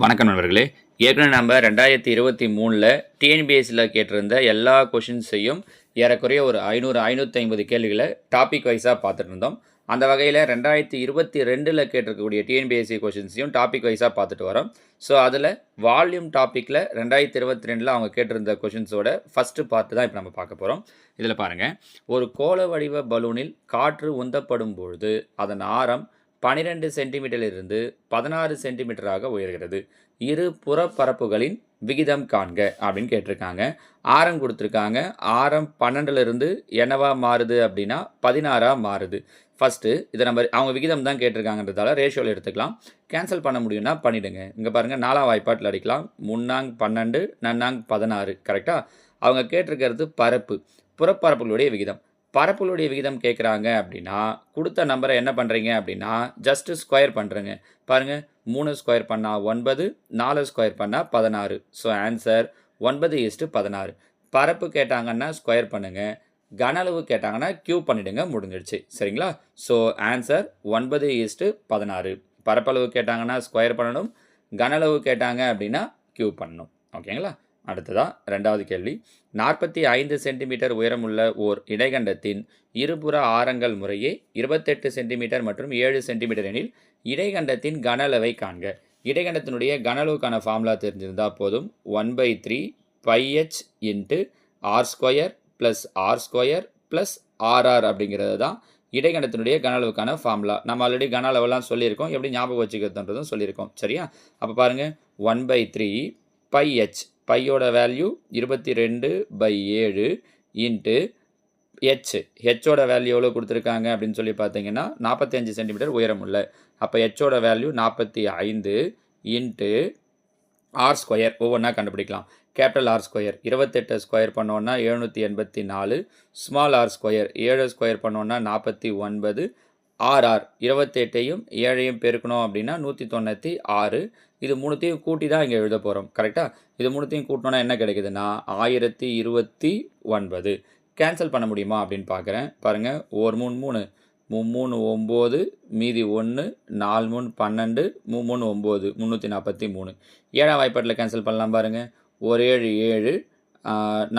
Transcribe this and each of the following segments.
வணக்கம் நண்பர்களே. ஏற்கனவே நம்ம 2023ல் டிஎன்பிஎஸ்சியில் கேட்டிருந்த எல்லா கொஷின்ஸையும் ஏறக்குறைய ஒரு 500, 550 கேள்விகளை டாபிக் வைஸாக பார்த்துட்டு இருந்தோம். அந்த வகையில் 2022ல் கேட்டிருக்கக்கூடிய டிஎன்பிஎஸ்சி கொஷின்ஸையும் டாபிக் வைஸாக பார்த்துட்டு வரோம். ஸோ அதில் வால்யூம் டாப்பிக்கில் 2022ல் அவங்க கேட்டிருந்த கொஷின்ஸோட ஃபஸ்ட்டு பார்ட்டு தான் இப்போ நம்ம பார்க்க போகிறோம். இதில் பாருங்கள், ஒரு கோள வடிவ பலூனில் காற்று உந்தப்படும் பொழுது அதன் ஆரம் 12 சென்டிமீட்டரிலிருந்து 16 சென்டிமீட்டராக உயர்கிறது. இரு புறப்பரப்புகளின் விகிதம் காண்க அப்படின்னு கேட்டிருக்காங்க. ஆரம் கொடுத்துருக்காங்க. ஆரம் 12லிருந்து என்னவா மாறுது அப்படின்னா 16ஆக மாறுது. ஃபஸ்ட்டு இதை நம்ம அவங்க விகிதம் தான் கேட்டிருக்காங்கன்றதால ரேஷியோவில் எடுத்துக்கலாம். கேன்சல் பண்ண முடியும்னா பண்ணிவிடுங்க. இங்கே பாருங்கள், 4ஆம் வாய்ப்பாட்டில் அடிக்கலாம். 3 12 4 16 கரெக்டாக. அவங்க கேட்டிருக்கிறது பரப்பு, புறப்பரப்புகளுடைய விகிதம். பரப்புகளுடைய விகிதம் கேட்குறாங்க அப்படின்னா கொடுத்த நம்பரை என்ன பண்ணுறீங்க அப்படின்னா ஜஸ்ட்டு ஸ்கொயர் பண்ணுறேங்க. பாருங்கள், 3 ஸ்கொயர் பண்ணால் 9, 4 ஸ்கொயர் பண்ணால் 16. So answer 9:16. பரப்பு கேட்டாங்கன்னா ஸ்கொயர் பண்ணுங்கள், கன அளவு கேட்டாங்கன்னா கியூப் பண்ணிவிடுங்க, முடிஞ்சிடுச்சு. சரிங்களா? So answer 9:16. பரப்பளவு கேட்டாங்கன்னா ஸ்கொயர் பண்ணணும், கன அளவு கேட்டாங்க அப்படின்னா கியூப் பண்ணணும். ஓகேங்களா? அடுத்ததாக 2வது கேள்வி. 45 சென்டிமீட்டர் உயரமுள்ள ஓர் இடைகண்டத்தின் இருபுற ஆரங்கள் முறையே 28 சென்டிமீட்டர் மற்றும் 7 சென்டிமீட்டர் எனில் இடைகண்டத்தின் கன அளவை காண்க. இடைகண்டத்தினுடைய கன அளவுக்கான ஃபார்முலா தெரிஞ்சிருந்தால் போதும். 1/3 πh into R square plus R square plus R R அப்படிங்கிறது தான் இடைகண்டத்தினுடைய கன அளவுக்கான ஃபார்முலா. நம்ம ஆல்ரெடி கன அளவெல்லாம் சொல்லியிருக்கோம், எப்படி ஞாபகம் வச்சுக்கிறதுன்றதும் சொல்லியிருக்கோம். சரியா? அப்போ பாருங்கள், 1/3 πh, பையோட வேல்யூ 22/7 இன்ட்டு ஹெச்சோட வேல்யூ எவ்வளோ கொடுத்துருக்காங்க அப்படின்னு சொல்லி பார்த்தீங்கன்னா 45 சென்டிமீட்டர் உயரமுள்ள. அப்போ ஹெச்சோட வேல்யூ 45 இன்ட்டு ஆர் ஸ்கொயர் ஒவ்வொன்றா கண்டுபிடிக்கலாம். கேபிட்டல் ஆர் ஸ்கொயர் 28 ஸ்கொயர் பண்ணோன்னா 784, ஸ்மால் ஆர் ஸ்கொயர் 7 ஸ்கொயர் பண்ணோன்னா 49, ஆர்ஆர் 28ஐயும் 7ஐயும் பெருக்கணும் அப்படின்னா 196. இது மூணுத்தையும் கூட்டி தான் இங்கே எழுத போகிறோம். கரெக்டாக? இது மூணுத்தையும் கூட்டினோன்னா என்ன கிடைக்குதுன்னா 1029. கேன்சல் பண்ண முடியுமா அப்படின்னு பார்க்குறேன். பாருங்கள், 1 3 3 3 9, மீதி 1, 4 3 12, 3 9, 343. 7ஆம் வாய்ப்பாட்டில் கேன்சல் பண்ணலாம். பாருங்கள், 1 7 7,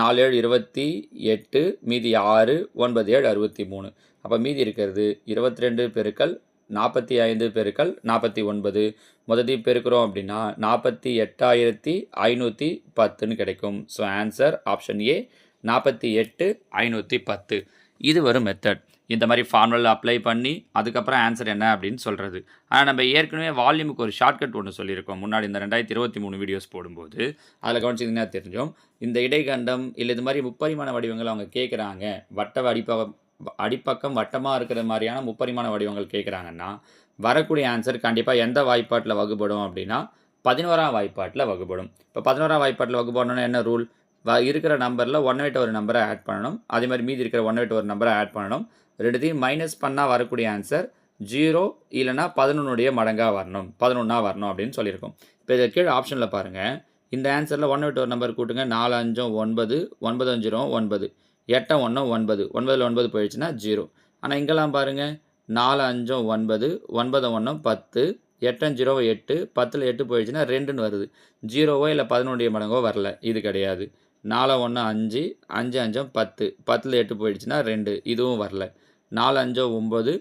4 7 28, மீதி 6, 9 7 63. அப்போ மீதி இருக்கிறது 22 பெருக்கல் 45 பெருக்கல் 49. மொத்தத்தையும் பெருக்கிறோம் அப்படின்னா 48,510 கிடைக்கும். So answer option A 48,510. இது ஒரு மெத்தட். இந்த மாதிரி ஃபார்முலா அப்ளை பண்ணி அதுக்கப்புறம் ஆன்சர் என்ன அப்படின்னு சொல்கிறது. ஆனால் நம்ம ஏற்கனவே வால்யூமுக்கு ஒரு ஷார்ட்கட் ஒன்று சொல்லியிருக்கோம் முன்னாடி, இந்த 2023 வீடியோஸ் போடும்போது. அதில் கவனிச்சிங்கன்னா தெரிஞ்சோம், இந்த இடைக்கண்டம் இல்லை இது மாதிரி முப்பரிமாண வடிவங்கள் அவங்க கேட்குறாங்க. அடிப்பக்கம் வட்டமாக இருக்கிற மாதிரியான முப்பரிமாண வடிவங்கள் கேட்குறாங்கன்னா வரக்கூடிய ஆன்சர் கண்டிப்பாக எந்த வாய்ப்பாட்டில் வகுப்படும் அப்படின்னா 11ஆம் வாய்ப்பாட்டில் வகுப்படும். இப்போ 11ஆம் வாய்ப்பாட்டில் வகுப்படணும்னா என்ன ரூல்? இருக்கிற நம்பரில் 1/8 ஒரு நம்பரை ஆட் பண்ணணும், அதே மாதிரி மீதி இருக்கிற 1/8 ஒரு நம்பரை ஆட் பண்ணணும். ரெண்டுத்தையும் மைனஸ் பண்ணால் வரக்கூடிய ஆன்சர் 0 இல்லைனா 11 மடங்காக வரணும், 11 வரணும் அப்படின்னு சொல்லியிருக்கோம். இப்போ இதை கீழே ஆப்ஷனில் பாருங்கள், இந்த ஆன்சரில் 1/8 ஒரு நம்பர் கூட்டுங்க. 4 5 9, 9 5 9, 8 1 9, 9ல் 9 போயிடுச்சுன்னா 0. ஆனால் இங்கெல்லாம் பாருங்கள், 4 5 9, 9 1 10, 8 0 8, 10ல் 8 போயிடுச்சுன்னா 2ன்னு வருது. 0வோ இல்லை 11 மடங்கோ வரல, இது கிடையாது. 4 1 5, 5 5 10, 10ல் 8 போயிடுச்சுன்னா 2, இதுவும் வரல. 4 5 9,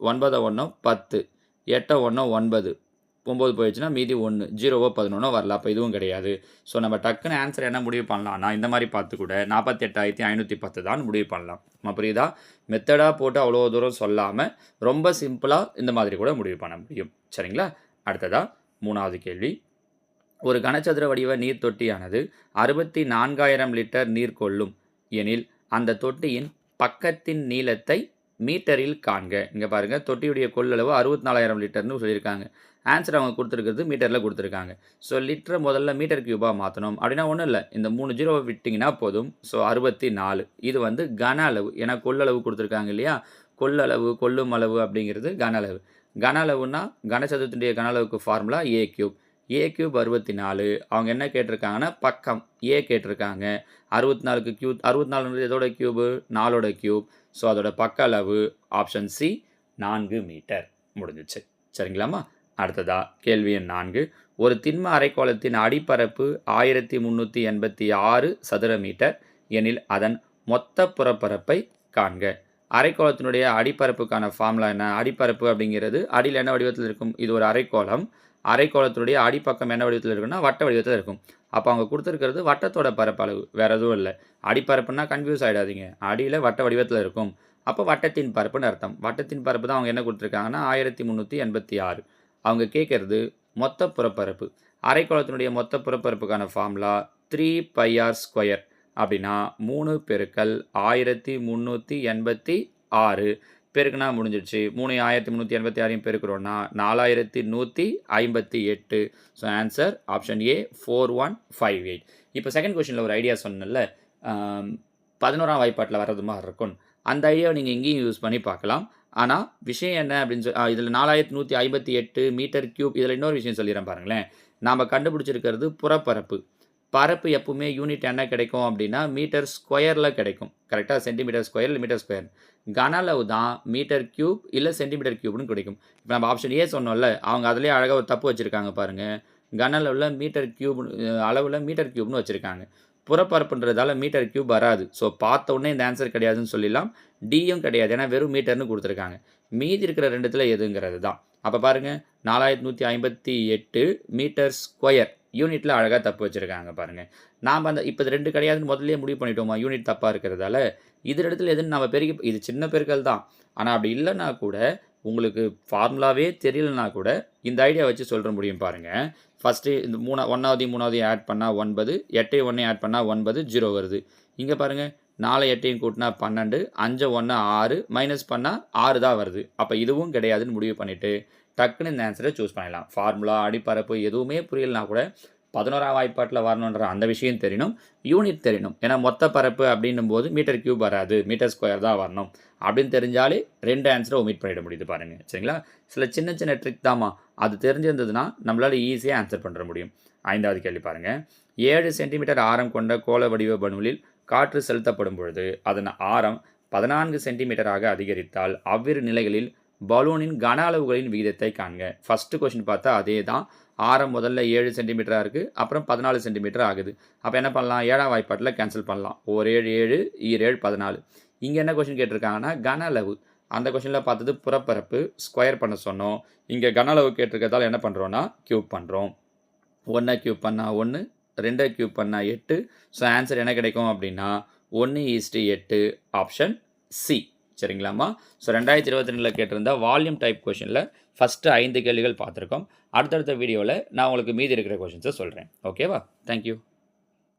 9 1 10, 8 1 9, 9 போயிடுச்சுன்னா மீதி 1, 0வோ 11 வரல. அப்போ இதுவும் கிடையாது. ஸோ நம்ம டக்குன்னு ஆன்சர் என்ன முடிவு பண்ணலாம்னா இந்த மாதிரி பார்த்து கூட 48,510 தான் முடிவு பண்ணலாம். நம்ம புரியுதா? மெத்தடாக போட்டு அவ்வளோ தூரம் சொல்லாமல் ரொம்ப சிம்பிளாக இந்த மாதிரி கூட முடிவு பண்ண முடியும். சரிங்களா? அடுத்ததாக 3வது கேள்வி. ஒரு கனசதுர வடிவ நீர் தொட்டியானது 64,000 லிட்டர் நீர் கொள்ளும் எனில் அந்த தொட்டியின் பக்கத்தின் நீளத்தை மீட்டரில் காண்க. இங்கே பாருங்கள், தொட்டியுடைய கொள்ளளவு 64,000 லிட்டர்னு சொல்லியிருக்காங்க. ஆன்சர் அவங்க கொடுத்துருக்கிறது மீட்டரில் கொடுத்துருக்காங்க. ஸோ லிட்டரை முதல்ல மீட்டர் கியூபாக மாற்றணும் அப்படின்னா ஒன்றும் இல்லை, இந்த 3 0 விட்டிங்கன்னா போதும். ஸோ 64. இது வந்து கன அளவு, ஏன்னா கொள்ளளவு கொடுத்துருக்காங்க இல்லையா? கொள்ளளவு, கொள்ளும் அளவு அப்படிங்கிறது கன அளவு. கன அளவுன்னா கனசதுரத்தினுடைய கன அளவுக்கு formula a cube. A cube 64. அவங்க என்ன கேட்டிருக்காங்கன்னா பக்கம் ஏ கேட்டிருக்காங்க. 64க்கு கியூப், 64 எதோட கியூபு? 4ஓட கியூப். ஸோ அதோட பக்க அளவு ஆப்ஷன் சி 4 மீட்டர். முடிஞ்சிச்சு. சரிங்களாம்மா? அடுத்ததா கேள்வி எண் 4. ஒரு திண்ம அரைக்கோளத்தின் அடிப்பரப்பு 1386 சதுர மீட்டர் எனில் அதன் மொத்த புறப்பரப்பை காண்க. அரைக்கோளத்தினுடைய அடிப்பரப்புக்கான ஃபார்முலா என்ன? அடிப்பரப்பு அப்படிங்கிறது அடியில் என்ன வடிவத்தில் இருக்கும்? இது ஒரு அரைக்கோளம். அரைக்கோளத்தினுடைய அடிப்பக்கம் என்ன வடிவத்தில் இருக்குன்னா வட்ட வடிவத்தில் இருக்கும். அப்போ அவங்க கொடுத்துருக்கிறது வட்டத்தோட பரப்பளவு, வேறு எதுவும் இல்லை. அடிப்பரப்புன்னா கன்ஃபியூஸ் ஆகிடாதீங்க, அடியில் வட்ட வடிவத்தில் இருக்கும். அப்போ வட்டத்தின் பரப்புன்னு அர்த்தம். வட்டத்தின் பரப்பு தான் அவங்க என்ன கொடுத்துருக்காங்கன்னா 1386. அவங்க கேட்குறது மொத்த புறப்பரப்பு. அரைக்கோளத்தினுடைய மொத்த புறப்பரப்புக்கான ஃபார்முலா 3πr² அப்படின்னா 3 பெருக்கல் 1386 பெருக்குனா முடிஞ்சிடுச்சு. 3 1386 பெருக்கிறோன்னா 4158. So answer option A 4158. இப்போ செகண்ட் கொஷனில் ஒரு ஐடியா சொன்னல, 11ஆம் வாய்ப்பாட்டில் வர்றது மாதிரி இருக்கும். அந்த ஐடியாவை நீங்கள் எங்கேயும் யூஸ் பண்ணி பார்க்கலாம். ஆனால் விஷயம் என்ன அப்படின்னு இதில் 4158 மீட்டர் கியூப். இதில் இன்னொரு விஷயம் சொல்லிடுறேன் பாருங்களேன். நாம் கண்டுபிடிச்சிருக்கிறது புறப்பரப்பு. பரப்பு எப்பவுமே யூனிட் என்ன கிடைக்கும் அப்படின்னா மீட்டர் ஸ்கொயரில் கிடைக்கும். கரெக்டாக சென்டிமீட்டர் ஸ்கொயர் இல்லை மீட்டர் ஸ்கொயர். கன அளவு தான் மீட்டர் கியூப் இல்லை சென்டிமீட்டர் கியூப்னு கிடைக்கும். இப்போ நம்ம ஆப்ஷன் ஏ சொன்னோம்ல, அவங்க அதிலே அழகாக ஒரு தப்பு வச்சுருக்காங்க பாருங்கள். கன அளவில் மீட்டர் கியூப் அளவில் மீட்டர் கியூப்னு வச்சுருக்காங்க. புறப்பரப்புன்றதால மீட்டர் கியூப் வராது. ஸோ பார்த்த உடனே இந்த ஆன்சர் கிடையாதுன்னு சொல்லிடலாம். டியும் கிடையாது, ஏன்னா வெறும் மீட்டர்னு கொடுத்துருக்காங்க. மீதி இருக்கிற ரெண்டுத்தில் எதுங்கிறது தான். அப்போ பாருங்கள், 4158 மீட்டர் ஸ்கொயர் யூனிட்டில் அழகாக தப்பு வச்சுருக்காங்க பாருங்கள். நாம் அந்த இப்போ 2 கிடையாதுன்னு முதல்ல முடிவு பண்ணிட்டோமா யூனிட் தப்பாக இருக்கிறதால. இது இடத்துல எதுன்னு நம்ம பெருக்கி, இது சின்ன பெருக்கல் தான். ஆனால் அப்படி இல்லைன்னா கூட, உங்களுக்கு ஃபார்முலாவே தெரியலனா கூட இந்த ஐடியா வச்சு சொல்கிற முடியும் பாருங்கள். ஃபஸ்ட்டு இந்த 1வது 3வது ஆட் பண்ணால் 9, 8 1 ஆட் பண்ணால் 9, 0 வருது. இங்கே பாருங்கள், 4 8 கூட்டினா 12, 5 1 6, மைனஸ் பண்ணால் 6 தான் வருது. அப்போ இதுவும் கிடையாதுன்னு முடிவு பண்ணிவிட்டு டக்குன்னு இந்த ஆன்சரை சூஸ் பண்ணிடலாம். ஃபார்முலா அடிப்பரப்பு எதுவுமே புரியலனா கூட 11ஆம் வாய்ப்பாட்டில் வரணுன்ற அந்த விஷயம் தெரியணும், யூனிட் தெரியணும். ஏன்னா மொத்த பரப்பு அப்படின்னும் போது மீட்டர் கியூப் வராது, மீட்டர் ஸ்கொயர் தான் வரணும் அப்படின்னு தெரிஞ்சாலே 2 ஆன்சரை ஒமிட் பண்ணிட முடியுது பாருங்கள். சரிங்களா? சில சின்ன சின்ன ட்ரிக் தாமா, அது தெரிஞ்சிருந்ததுன்னா நம்மளால் ஈஸியாக ஆன்சர் பண்ணுற முடியும். 5வது கேள்வி பாருங்கள். 7 சென்டிமீட்டர் ஆரம் கொண்ட கோள வடிவ பலூனில் காற்று செலுத்தப்படும் பொழுது அதன் ஆரம் 14 சென்டிமீட்டராக அதிகரித்தால் அவ்விரு நிலைகளில் பலூனின் கன அளவுகளின் விகிதத்தை காண்க. ஃபஸ்ட்டு கொஷின் பார்த்தா அதே தான். ஆரம் முதல்ல 7 சென்டிமீட்டராக இருக்குது, அப்புறம் 14 சென்டிமீட்டர் ஆகுது. அப்போ என்ன பண்ணலாம்? 7ஆம் வாய்ப்பாட்டில் கேன்சல் பண்ணலாம். 1 7 7 7 14. இங்கே என்ன கொஷின் கேட்டிருக்காங்கன்னா கன அளவு. அந்த கொஷினில் பார்த்தது புறப்பரப்பு, ஸ்கொயர் பண்ண சொன்னோம். இங்கே கன அளவு கேட்டிருக்கிறதால என்ன பண்ணுறோன்னா கியூப் பண்ணுறோம். 1 கியூப் பண்ணால் 1, 2 கியூப் பண்ணால் 8. ஸோ ஆன்சர் என்ன கிடைக்கும் அப்படின்னா 1:8, ஆப்ஷன் சி. சரிங்களாம்மா? ஸோ 2022 கேட்டிருந்த வால்யூம் டைப் கொஷினில் ஃபஸ்ட்டு 5 கேள்விகள் பார்த்துருக்கோம். அடுத்தடுத்த வீடியோவில் நான் உங்களுக்கு மீதி இருக்கிற கொஷின்ஸை சொல்கிறேன். ஓகேவா? தேங்க்யூ.